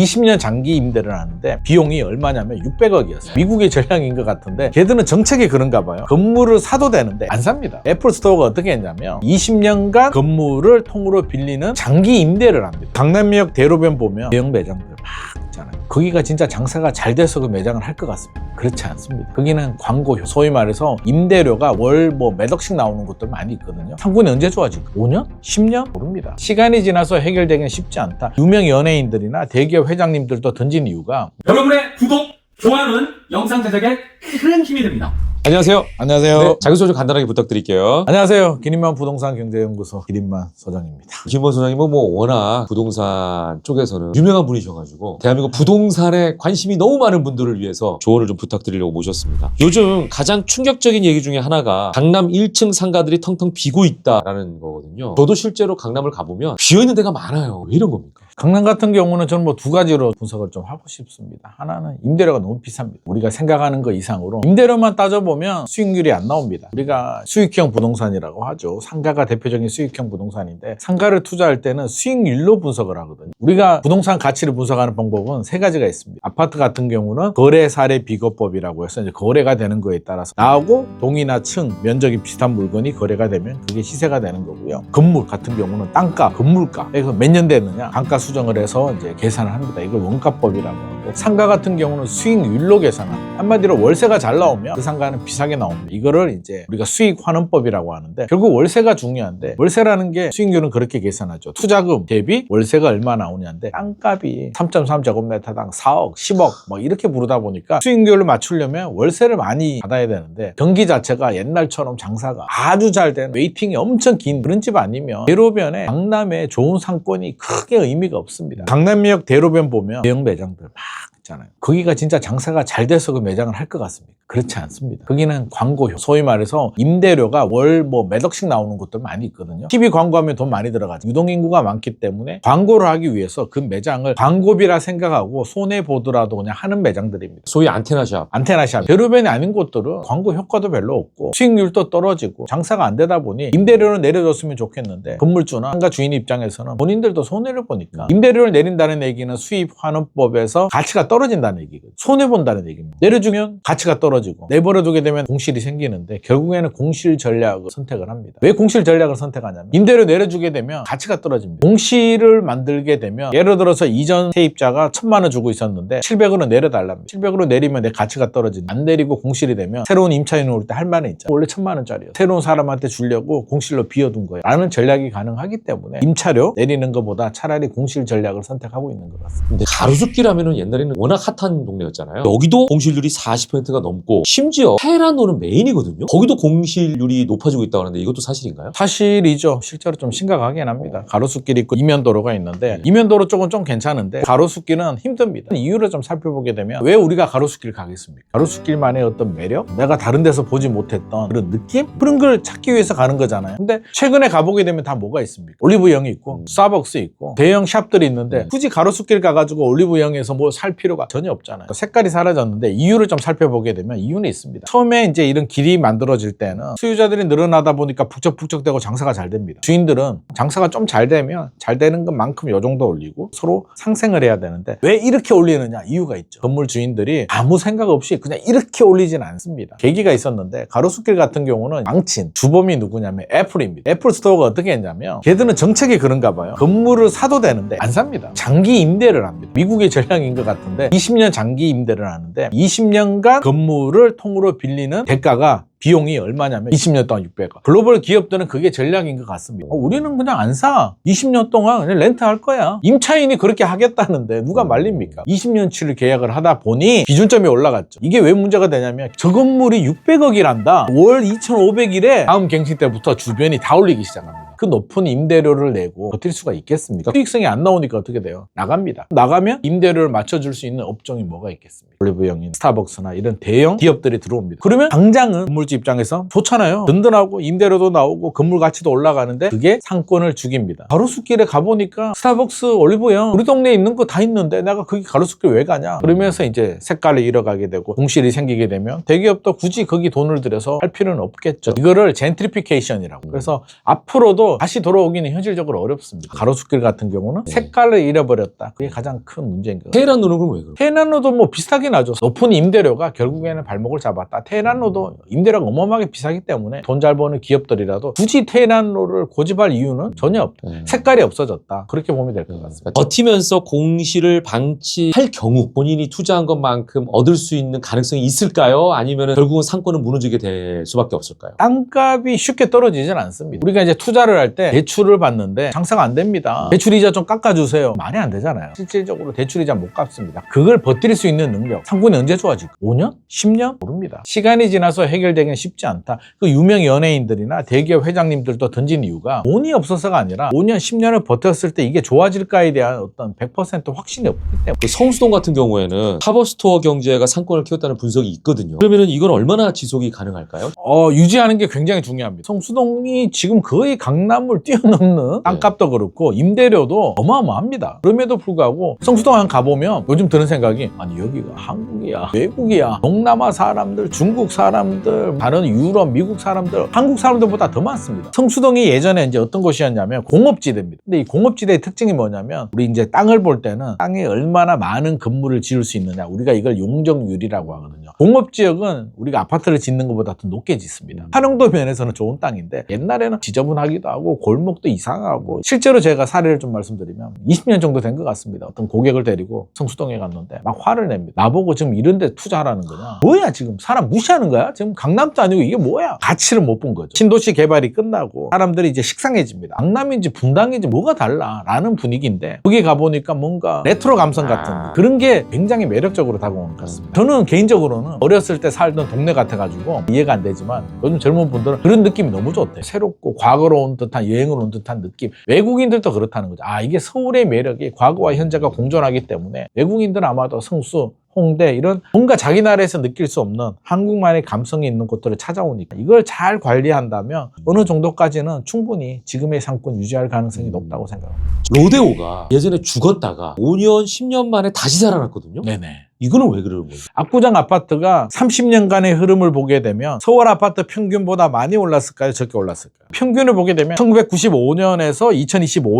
20년 장기 임대를 하는데 비용이 얼마냐면 600억이었어요. 미국의 전략인 것 같은데 걔들은 정책이 그런가 봐요. 건물을 사도 되는데 안 삽니다. 애플 스토어가 어떻게 했냐면 20년간 건물을 통으로 빌리는 장기 임대를 합니다. 강남역 대로변 보면 대형 매장들 막 있잖아요. 거기가 진짜 장사가 잘 돼서 그 매장을 할 것 같습니다. 그렇지 않습니다. 거기는 광고효, 소위 말해서 임대료가 월 몇 억씩 나오는 곳들 많이 있거든요. 상권이 언제 좋아질까? 5년? 10년? 모릅니다. 시간이 지나서 해결되기는 쉽지 않다. 유명 연예인들이나 대기업 회장님들도 던진 이유가 여러분의 구독, 좋아요는 영상 제작에 큰 힘이 됩니다. 안녕하세요. 안녕하세요. 네, 자기소개 간단하게 부탁드릴게요. 안녕하세요. 기린만 부동산 경제연구소 기린만 소장입니다. 김원 소장님은 워낙 부동산 쪽에서는 유명한 분이셔가지고 대한민국 부동산에 관심이 너무 많은 분들을 위해서 조언을 좀 부탁드리려고 모셨습니다. 요즘 가장 충격적인 얘기 중에 하나가 강남 1층 상가들이 텅텅 비고 있다라는 거거든요. 저도 실제로 강남을 가보면 비어있는 데가 많아요. 왜 이런 겁니까? 강남 같은 경우는 저는 두 가지로 분석을 좀 하고 싶습니다. 하나는 임대료가 너무 비쌉니다. 우리가 생각하는 것 이상으로 임대료만 따져보면 수익률이 안 나옵니다. 우리가 수익형 부동산이라고 하죠. 상가가 대표적인 수익형 부동산인데 상가를 투자할 때는 수익률로 분석을 하거든요. 우리가 부동산 가치를 분석하는 방법은 세 가지가 있습니다. 아파트 같은 경우는 거래 사례 비교법이라고 해서 이제 거래가 되는 거에 따라서 나하고 동이나 층, 면적이 비슷한 물건이 거래가 되면 그게 시세가 되는 거고요. 건물 같은 경우는 땅가, 건물가, 그래서 몇 년 됐느냐 단가 수정을 해서 이제 계산을 합니다. 이걸 원가법이라고 하고, 상가 같은 경우는 수익률로 계산합니다. 한마디로 월세가 잘 나오면 그 상가는 비싸게 나옵니다. 이거를 이제 우리가 수익환원법이라고 하는데, 결국 월세가 중요한데, 월세라는 게 수익률은 그렇게 계산하죠. 투자금 대비 월세가 얼마 나오냐인데, 땅값이 3.3제곱미터당 4억, 10억 뭐 이렇게 부르다 보니까 수익률을 맞추려면 월세를 많이 받아야 되는데, 경기 자체가 옛날처럼 장사가 아주 잘 된 웨이팅이 엄청 긴 그런 집 아니면 대로변에 강남에 좋은 상권이 크게 의미가 없습니다. 강남역 대로변 보면 대형 매장들 막 있잖아요. 거기가 진짜 장사가 잘 돼서 그 매장을 할 것 같습니까? 그렇지 않습니다. 거기는 광고효, 소위 말해서 임대료가 월 몇 억씩 나오는 곳들 많이 있거든요. TV 광고하면 돈 많이 들어가죠. 유동인구가 많기 때문에 광고를 하기 위해서 그 매장을 광고비라 생각하고 손해보더라도 그냥 하는 매장들입니다. 소위 안테나샵. 안테나샵. 대로변이 아닌 곳들은 광고 효과도 별로 없고 수익률도 떨어지고 장사가 안 되다 보니 임대료를 내려줬으면 좋겠는데, 건물주나 상가 주인 입장에서는 본인들도 손해를 보니까 임대료를 내린다는 얘기는 수입환원법에서 가치가 떨어진다는 얘기거든요. 손해본다는 얘기입니다. 내려주면 가치가 떨어지고 내버려두게 되면 공실이 생기는데, 결국에는 공실 전략을 선택을 합니다. 왜 공실 전략을 선택하냐면 임대료 내려주게 되면 가치가 떨어집니다. 공실을 만들게 되면, 예를 들어서 이전 세입자가 1,000만 원 주고 있었는데 700으로 내려달랍니다. 700으로 내리면 내 가치가 떨어진다. 안 내리고 공실이 되면 새로운 임차인이 올 때 할 말은 있잖아요. 원래 1,000만 원짜리요. 새로운 사람한테 주려고 공실로 비워둔 거예요. 라는 전략이 가능하기 때문에 임차료 내리는 것보다 차라리 공실 전략을 선택하고 있는 것 같습니다. 근데 가로수길하면은 옛날에는 워낙 핫한 동네였잖아요. 여기도 공실률이 40%가 넘고, 심지어 테란노는 메인이거든요. 거기도 공실률이 높아지고 있다고 하는데 이것도 사실인가요? 사실이죠. 실제로 좀 심각하긴 합니다. 가로수길이 있고 이면도로가 있는데, 이면도로 쪽은 좀 괜찮은데 가로수길은 힘듭니다. 이유를 좀 살펴보게 되면, 왜 우리가 가로수길 가겠습니까? 가로수길만의 어떤 매력? 내가 다른 데서 보지 못했던 그런 느낌? 그런 걸 찾기 위해서 가는 거잖아요. 근데 최근에 가보게 되면 다 뭐가 있습니까? 올리브영이 있고 스타벅스 있고 대형 샵들이 있는데, 굳이 가로수길 가가지고 올리브영에서 뭐 살 필요가 전혀 없잖아요. 색깔이 사라졌는데 이유를 좀 살펴보게 되면 이유는 있습니다. 처음에 이제 이런 길이 만들어질 때는 수요자들이 늘어나다 보니까 북적북적되고 장사가 잘 됩니다. 주인들은 장사가 좀 잘 되면 잘 되는 것만큼 요 정도 올리고 서로 상생을 해야 되는데, 왜 이렇게 올리느냐? 이유가 있죠. 건물 주인들이 아무 생각 없이 그냥 이렇게 올리진 않습니다. 계기가 있었는데, 가로수길 같은 경우는 망친 주범이 누구냐면 애플입니다. 애플 스토어가 어떻게 했냐면, 걔들은 정책이 그런가 봐요. 건물을 사도 되는데 안 삽니다. 장기 임대를 합니다. 미국의 전략인 것 같은데 20년 장기 임대를 하는데, 20년간 건물을 통으로 빌리는 대가가 비용이 얼마냐면 20년 동안 600억. 글로벌 기업들은 그게 전략인 것 같습니다. 우리는 그냥 안 사. 20년 동안 그냥 렌트 할 거야. 임차인이 그렇게 하겠다는데 누가 말립니까? 20년치를 계약을 하다 보니 기준점이 올라갔죠. 이게 왜 문제가 되냐면, 저 건물이 600억이란다. 월 2,500일에 다음 갱신 때부터 주변이 다 올리기 시작합니다. 그 높은 임대료를 내고 버틸 수가 있겠습니까? 수익성이 안 나오니까 어떻게 돼요? 나갑니다. 나가면 임대료를 맞춰줄 수 있는 업종이 뭐가 있겠습니까? 올리브영인 스타벅스나 이런 대형 기업들이 들어옵니다. 그러면 당장은 건물 건물주 입장에서 좋잖아요. 든든하고 임대료도 나오고 건물 가치도 올라가는데 그게 상권을 죽입니다. 가로수길에 가보니까 스타벅스, 올리브영 우리 동네에 있는 거 다 있는데 내가 거기 가로수길 왜 가냐? 그러면서 이제 색깔을 잃어가게 되고 공실이 생기게 되면 대기업도 굳이 거기 돈을 들여서 할 필요는 없겠죠. 이거를 젠트리피케이션이라고. 그래서 앞으로도 다시 돌아오기는 현실적으로 어렵습니다. 가로수길 같은 경우는 색깔을 잃어버렸다. 그게 가장 큰 문제인 거예요. 테헤란로는 그럼 왜 그래요? 테헤란로도 뭐 비슷하긴 하죠. 높은 임대료가 결국에는 발목을 잡았다. 테헤란로도 임대료가 어마어마하게 비싸기 때문에 돈 잘 버는 기업들이라도 굳이 테헤란로를 고집할 이유는 전혀 없다. 색깔이 없어졌다. 그렇게 보면 될 것 같습니다. 버티면서 공실을 방치할 경우 본인이 투자한 것만큼 얻을 수 있는 가능성이 있을까요? 아니면 결국은 상권은 무너지게 될 수밖에 없을까요? 땅값이 쉽게 떨어지진 않습니다. 우리가 이제 투자를 할 때 대출을 받는데 장사가 안 됩니다. 대출이자 좀 깎아주세요. 말이 안 되잖아요. 실질적으로 대출이자 못 갚습니다. 그걸 버틸 수 있는 능력. 상권이 언제 좋아질까? 5년? 10년? 모릅니다. 시간이 지나서 해결되기는 쉽지 않다. 그 유명 연예인들이나 대기업 회장님들도 던진 이유가 돈이 없어서가 아니라 5년, 10년을 버텼을 때 이게 좋아질까에 대한 어떤 100% 확신이 없기 때문에. 그 성수동 같은 경우에는 하버스토어 경제가 상권을 키웠다는 분석이 있거든요. 그러면은 이건 얼마나 지속이 가능할까요? 유지하는 게 굉장히 중요합니다. 성수동이 지금 거의 강남을 뛰어넘는 땅값도 그렇고 임대료도 어마어마합니다. 그럼에도 불구하고 성수동 한 가보면 요즘 드는 생각이 아니 여기가 한국이야 외국이야. 동남아 사람들, 중국 사람들, 다른 유럽, 미국 사람들, 한국 사람들보다 더 많습니다. 성수동이 예전에 이제 어떤 곳이었냐면 공업지대입니다. 근데 이 공업지대의 특징이 뭐냐면 우리 이제 땅을 볼 때는 땅에 얼마나 많은 건물을 지을 수 있느냐. 우리가 이걸 용적률이라고 하거든요. 공업지역은 우리가 아파트를 짓는 것보다 더 높게 짓습니다. 활용도 면에서는 좋은 땅인데 옛날에는 지저분하기도 하고 골목도 이상하고 실제로 제가 사례를 좀 말씀드리면 20년 정도 된 것 같습니다. 어떤 고객을 데리고 성수동에 갔는데 막 화를 냅니다. 나보고 지금 이런 데 투자하라는 거냐. 뭐야 지금 사람 무시하는 거야? 지금 강남도 아니고 이게 뭐야? 가치를 못 본 거죠. 신도시 개발이 끝나고 사람들이 이제 식상해집니다. 강남인지 분당인지 뭐가 달라 라는 분위기인데 거기 가보니까 뭔가 레트로 감성 같은 그런 게 굉장히 매력적으로 다가오는 것 같습니다. 저는 개인적으로는 어렸을 때 살던 동네 같아가지고 이해가 안 되지만 요즘 젊은 분들은 그런 느낌이 너무 좋대요. 새롭고 과거로 온 듯한 여행을 온 듯한 느낌. 외국인들도 그렇다는 거죠. 이게 서울의 매력이 과거와 현재가 공존하기 때문에 외국인들은 아마도 성수, 홍대 이런 뭔가 자기 나라에서 느낄 수 없는 한국만의 감성이 있는 곳들을 찾아오니까 이걸 잘 관리한다면 어느 정도까지는 충분히 지금의 상권 유지할 가능성이 높다고 생각합니다. 로데오가 예전에 죽었다가 5년, 10년 만에 다시 살아났거든요. 네네. 이거는 왜 그러는 거예요? 압구정 아파트가 30년간의 흐름을 보게 되면 서울 아파트 평균보다 많이 올랐을까요? 적게 올랐을까요? 평균을 보게 되면 1995년에서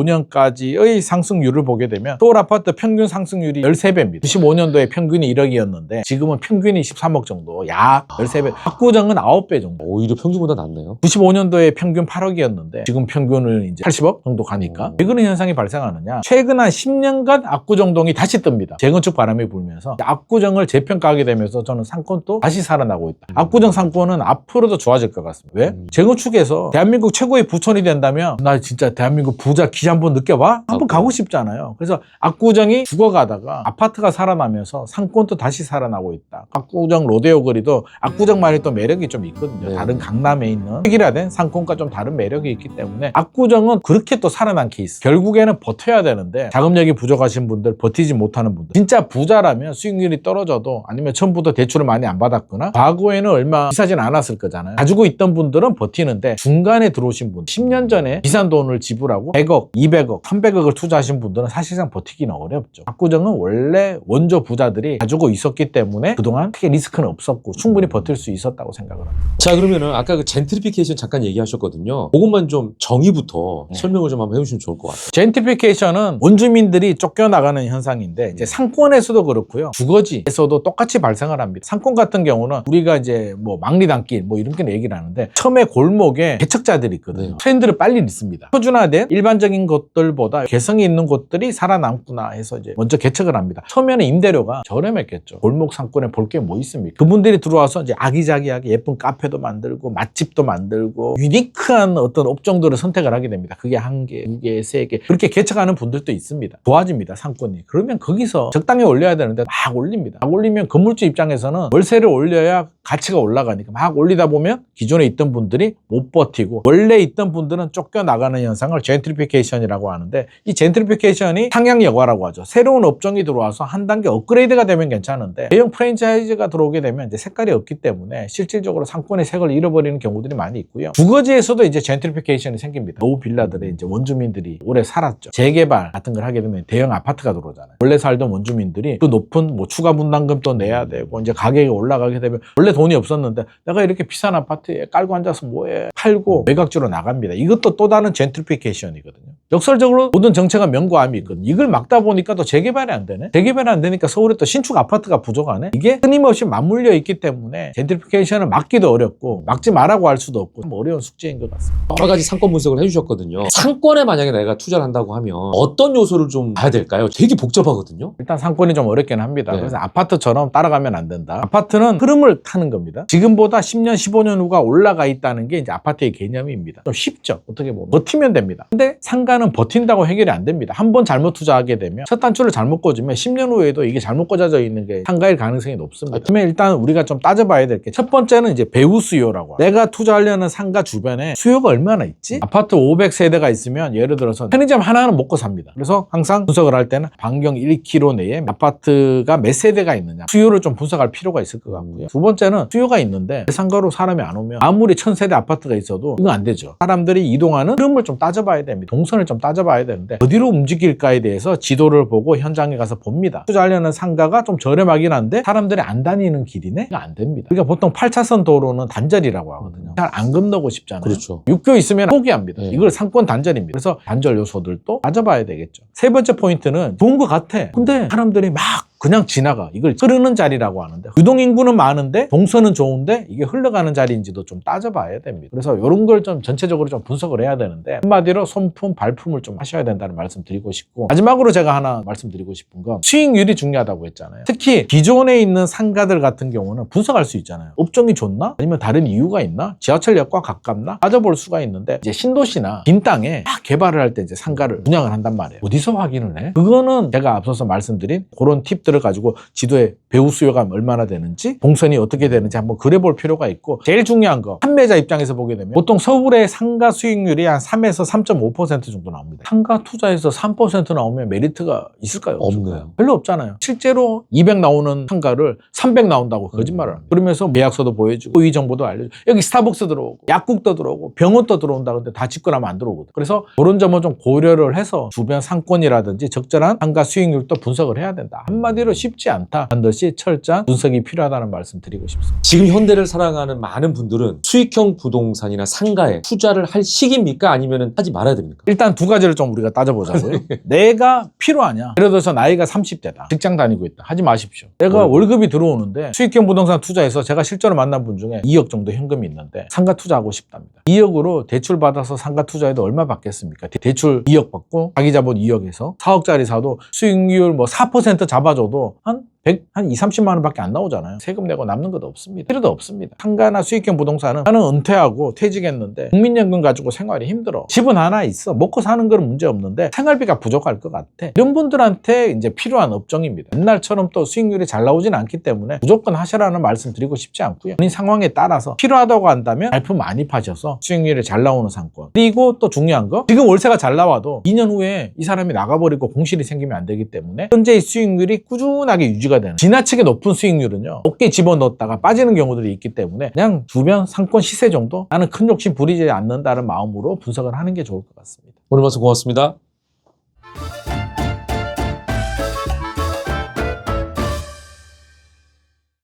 2025년까지의 상승률을 보게 되면 서울 아파트 평균 상승률이 13배입니다. 95년도에 평균이 1억이었는데 지금은 평균이 13억 정도, 약 13배. 압구정은 9배 정도. 오히려 평균보다 낫네요. 95년도에 평균 8억이었는데 지금 평균은 이제 80억 정도 가니까 왜 그런 현상이 발생하느냐? 최근 한 10년간 압구정동이 다시 뜹니다. 재건축 바람이 불면서 압구정을 재평가하게 되면서 저는 상권도 다시 살아나고 있다. 압구정 상권은 앞으로도 좋아질 것 같습니다. 왜? 재건축에서 대한민국 최고의 부촌이 된다면 나 진짜 대한민국 부자 기 한번 느껴봐? 한번 가고 싶잖아요. 그래서 압구정이 죽어가다가 아파트가 살아나면서 상권도 다시 살아나고 있다. 압구정 로데오 거리도 압구정만의 또 매력이 좀 있거든요. 다른 강남에 있는 획일화된 상권과 좀 다른 매력이 있기 때문에 압구정은 그렇게 또 살아난 케이스. 결국에는 버텨야 되는데 자금력이 부족하신 분들, 버티지 못하는 분들, 진짜 부자라면 수익률이 떨어져도 아니면 처음부터 대출을 많이 안 받았거나 과거에는 얼마 비싸진 않았을 거잖아요. 가지고 있던 분들은 버티는데 중간에 들어오신 분 10년 전에 비싼 돈을 지불하고 100억, 200억, 300억을 투자하신 분들은 사실상 버티기는 어렵죠. 압구정은 원래 원조 부자들이 가지고 있었기 때문에 그동안 크게 리스크는 없었고 충분히 버틸 수 있었다고 생각을 합니다. 자, 그러면은 아까 그 젠트리피케이션 잠깐 얘기하셨거든요. 그것만 좀 정의부터 설명을 좀 한번 해주시면 좋을 것 같아요. 젠트리피케이션은 원주민들이 쫓겨나가는 현상인데 이제 상권에서도 그렇고요. 주거지에서도 똑같이 발생을 합니다. 상권 같은 경우는 우리가 이제 뭐 망리단길 뭐 이런 게 얘기를 하는데 처음에 골목에 개척자들이 있거든요. 트렌드를 빨리 읽습니다. 표준화된 일반적인 것들보다 개성이 있는 곳들이 살아남구나 해서 이제 먼저 개척을 합니다. 처음에는 임대료가 저렴했겠죠. 골목 상권에 볼 게 뭐 있습니까? 그분들이 들어와서 이제 아기자기하게 예쁜 카페도 만들고 맛집도 만들고 유니크한 어떤 업종들을 선택을 하게 됩니다. 그게 한 개, 두 개, 세 개 그렇게 개척하는 분들도 있습니다. 좋아집니다. 상권이. 그러면 거기서 적당히 올려야 되는데 막 올립니다. 막 올리면 건물주 입장에서는 월세를 올려야 가치가 올라가니까 막 올리다 보면 기존에 있던 분들이 못 버티고 원래 있던 분들은 쫓겨나가는 현상을 젠트리피케이션이라고 하는데, 이 젠트리피케이션이 상향 여과라고 하죠. 새로운 업종이 들어와서 한 단계 업그레이드가 되면 괜찮은데 대형 프랜차이즈가 들어오게 되면 이제 색깔이 없기 때문에 실질적으로 상권의 색을 잃어버리는 경우들이 많이 있고요. 주거지에서도 이제 젠트리피케이션이 생깁니다. 노후 빌라들의 이제 원주민들이 오래 살았죠. 재개발 같은 걸 하게 되면 대형 아파트가 들어오잖아요. 원래 살던 원주민들이 그 높은 뭐 추가 분담금도 내야 되고 이제 가격이 올라가게 되면 원래 돈이 없었는데 내가 이렇게 비싼 아파트에 깔고 앉아서 뭐해, 팔고 외곽지로 나갑니다. 이것도 또 다른 젠트리피케이션이거든요. 역설적으로 모든 정책은 명과 암이 있거든요. 이걸 막다 보니까 또 재개발이 안 되네. 재개발이 안 되니까 서울에 또 신축 아파트가 부족하네. 이게 끊임없이 맞물려 있기 때문에 젠트리피케이션을 막기도 어렵고 막지 말라고 할 수도 없고 좀 어려운 숙제인 것 같습니다. 여러 가지 상권 분석을 해주셨거든요. 상권에 만약에 내가 투자를 한다고 하면 어떤 요소를 좀 봐야 될까요? 되게 복잡하거든요. 일단 상권이 좀 어렵긴 합니다. 네. 그래서 아파트처럼 따라가면 안 된다. 아파트는 흐름을 타는 겁니다. 지금보다 10년, 15년 후가 올라가 있다는 게 이제 아파트의 개념입니다. 좀 쉽죠. 어떻게 보면. 버티면 됩니다. 근데 상가는 버틴다고 해결이 안 됩니다. 한 번 잘못 투자하게 되면 첫 단추를 잘못 꽂으면 10년 후에도 이게 잘못 꽂아져 있는 게 상가일 가능성이 높습니다. 그러면 일단 우리가 좀 따져봐야 될 게 첫 번째는 이제 배후 수요라고. 내가 투자하려는 상가 주변에 수요가 얼마나 있지? 아파트 500세대가 있으면 예를 들어서 편의점 하나는 먹고 삽니다. 그래서 항상 분석을 할 때는 반경 1km 내에 아파트가 몇 세대가 있느냐, 수요를 좀 분석할 필요가 있을 것 같고요. 두 번째는 수요가 있는데 상가로 사람이 안 오면 아무리 1000세대 아파트가 있어도 이건 안 되죠. 사람들이 이동하는 흐름을 좀 따져봐야 됩니다. 동선을 좀 따져봐야 되는데 어디로 움직일까에 대해서 지도를 보고 현장에 가서 봅니다. 투자하려는 상가가 좀 저렴하긴 한데 사람들이 안 다니는 길이네? 이거 안 됩니다. 우리가 보통 8차선 도로는 단절이라고 하거든요. 잘 안 건너고 싶잖아요. 그렇죠. 육교 있으면 포기합니다. 네. 이걸 상권 단절입니다. 그래서 단절 요소들도 따져봐야 되겠죠. 세 번째 포인트는 좋은 것 같아. 근데 사람들이 막 그냥 지나가. 이걸 흐르는 자리라고 하는데, 유동인구는 많은데 동선은 좋은데 이게 흘러가는 자리인지도 좀 따져봐야 됩니다. 그래서 이런 걸 좀 전체적으로 좀 분석을 해야 되는데, 한마디로 손품, 발품을 좀 하셔야 된다는 말씀 드리고 싶고, 마지막으로 제가 하나 말씀드리고 싶은 건 수익률이 중요하다고 했잖아요. 특히 기존에 있는 상가들 같은 경우는 분석할 수 있잖아요. 업종이 좋나? 아니면 다른 이유가 있나? 지하철역과 가깝나? 따져볼 수가 있는데, 이제 신도시나 빈 땅에 막 개발을 할 때 이제 상가를 분양을 한단 말이에요. 어디서 확인을 해? 그거는 제가 앞서서 말씀드린 그런 팁들을 가지고 지도에 배후 수요가 얼마나 되는지, 동선이 어떻게 되는지 한번 그려볼 필요가 있고, 제일 중요한 거 판매자 입장에서 보게 되면 보통 서울의 상가 수익률이 한 3에서 3.5% 정도 나옵니다. 상가 투자에서 3% 나오면 메리트가 있을까요? 없네요. 별로 없잖아요. 실제로 200 나오는 상가를 300 나온다고 거짓말을 합니다. 그러면서 계약서도 보여주고 이 정보도 알려주고, 여기 스타벅스 들어오고 약국도 들어오고 병원도 들어온다 근데 다 집권하면 안 들어오거든. 그래서 그런 점을 좀 고려를 해서 주변 상권이라든지 적절한 상가 수익률도 분석을 해야 된다. 한마디로 쉽지 않다. 반드시 철저한 분석이 필요하다는 말씀 드리고 싶습니다. 지금 현대를 살아가는 많은 분들은 수익형 부동산이나 상가에 투자를 할 시기입니까? 아니면 하지 말아야 됩니까? 일단 두 가지를 좀 우리가 따져보자고요. 내가 필요하냐? 예를 들어서 나이가 30대다. 직장 다니고 있다. 하지 마십시오. 내가 월급이 들어오는데 수익형 부동산 투자해서 제가 실제로 만난 분 중에 2억 정도 현금이 있는데 상가 투자하고 싶답니다. 2억으로 대출 받아서 상가 투자해도 얼마 받겠습니까? 대출 2억 받고 자기 자본 2억에서 4억짜리 사도 수익률 뭐 4% 잡아줘도 한 2, 30만 원밖에 안 나오잖아요. 세금 내고 남는 것도 없습니다. 필요도 없습니다. 상가나 수익형 부동산은 나는 은퇴하고 퇴직했는데 국민연금 가지고 생활이 힘들어. 집은 하나 있어. 먹고 사는 건 문제 없는데 생활비가 부족할 것 같아. 이런 분들한테 이제 필요한 업종입니다. 옛날처럼 또 수익률이 잘 나오진 않기 때문에 무조건 하시라는 말씀 드리고 싶지 않고요. 본인 상황에 따라서 필요하다고 한다면 발품 많이 파셔서 수익률이 잘 나오는 상권. 그리고 또 중요한 거, 지금 월세가 잘 나와도 2년 후에 이 사람이 나가버리고 공실이 생기면 안 되기 때문에 현재의 수익률이 꾸준하게 유지가 되는, 지나치게 높은 수익률은요 어깨에 집어넣었다가 빠지는 경우들이 있기 때문에 그냥 주변 상권 시세 정도, 나는 큰 욕심 부리지 않는다는 마음으로 분석을 하는 게 좋을 것 같습니다. 오늘 말씀 고맙습니다.